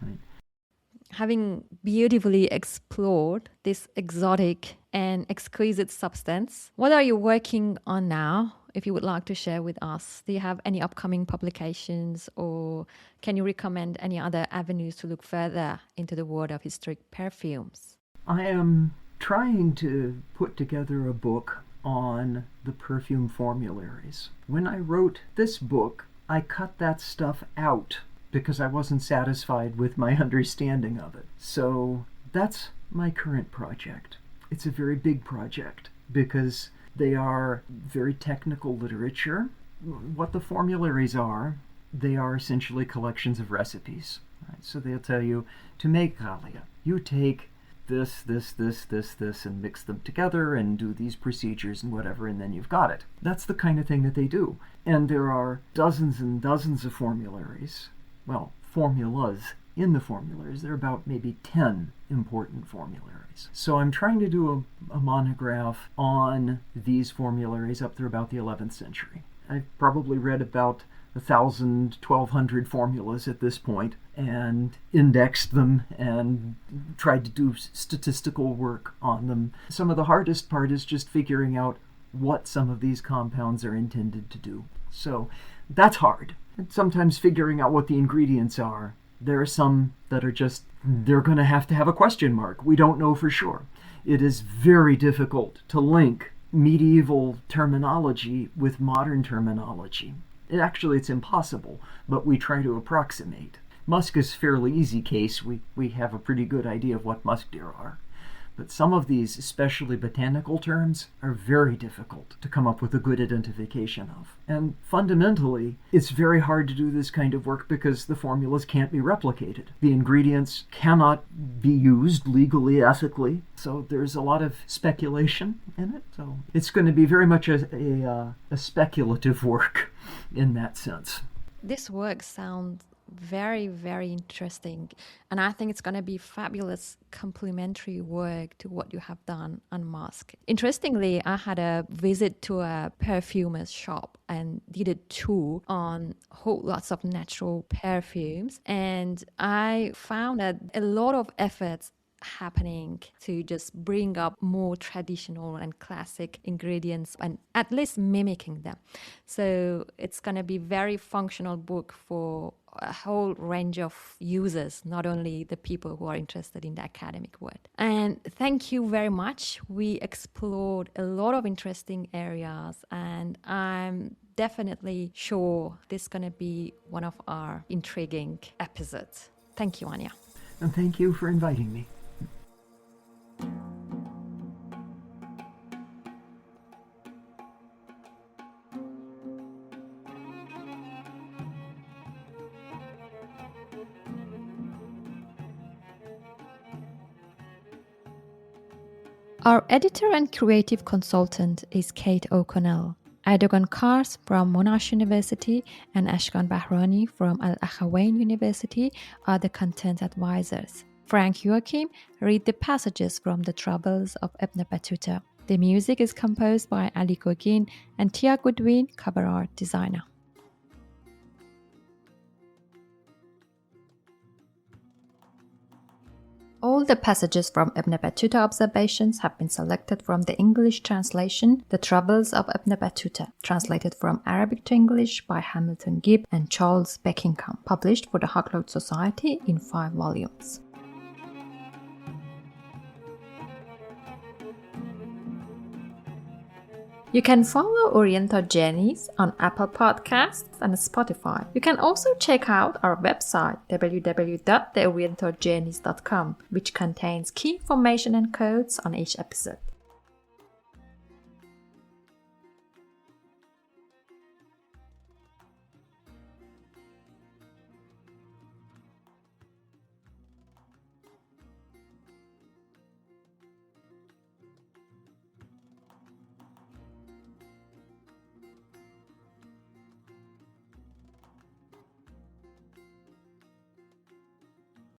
Right? Having beautifully explored this exotic and exquisite substance, what are you working on now, if you would like to share with us? Do you have any upcoming publications, or can you recommend any other avenues to look further into the world of historic perfumes? I am trying to put together a book on the perfume formularies. When I wrote this book, I cut that stuff out because I wasn't satisfied with my understanding of it. So that's my current project. It's a very big project because they are very technical literature. What the formularies are, they are essentially collections of recipes. Right? So they'll tell you, to make ghalia, you take this, and mix them together and do these procedures and whatever, and then you've got it. That's the kind of thing that they do. And there are dozens and dozens of formularies. Well, formulas in the formularies. There are about maybe 10 important formularies. So I'm trying to do a monograph on these formularies up through about the 11th century. I've probably read about 1,000, 1,200 formulas at this point, and indexed them and tried to do statistical work on them. Some of the hardest part is just figuring out what some of these compounds are intended to do. So that's hard. And sometimes figuring out what the ingredients are. There are some that are just, they're going to have a question mark. We don't know for sure. It is very difficult to link medieval terminology with modern terminology. It's impossible, but we try to approximate. Musk is a fairly easy case. We have a pretty good idea of what musk deer are. But some of these, especially botanical terms, are very difficult to come up with a good identification of. And fundamentally, it's very hard to do this kind of work because the formulas can't be replicated. The ingredients cannot be used legally, ethically. So there's a lot of speculation in it. So it's going to be very much a speculative work in that sense. This work sounds very, very interesting, and I think it's going to be fabulous complementary work to what you have done on Musk. Interestingly, I had a visit to a perfumer's shop and did a tour on whole lots of natural perfumes, and I found that a lot of efforts happening to just bring up more traditional and classic ingredients and at least mimicking them. So it's going to be very functional book for a whole range of users, not only the people who are interested in the academic world. And thank you very much. We explored a lot of interesting areas, and I'm definitely sure this is going to be one of our intriguing episodes. Thank you, Anya. And thank you for inviting me. Our editor and creative consultant is Kate O'Connell. Erdogan Kars from Monash University and Ashkan Bahrani from Al Akhawain University are the content advisors. Frank Joachim read the passages from the Travels of Ibn Battuta. The music is composed by Ali Gogin and Tia Goodwin, cover art designer. All the passages from Ibn Battuta observations have been selected from the English translation, The Travels of Ibn Battuta, translated from Arabic to English by Hamilton Gibb and Charles Beckingham, published for the Huckload Society in 5 volumes. You can follow Oriental Journeys on Apple Podcasts and Spotify. You can also check out our website www.theorientaljourneys.com, which contains key information and codes on each episode.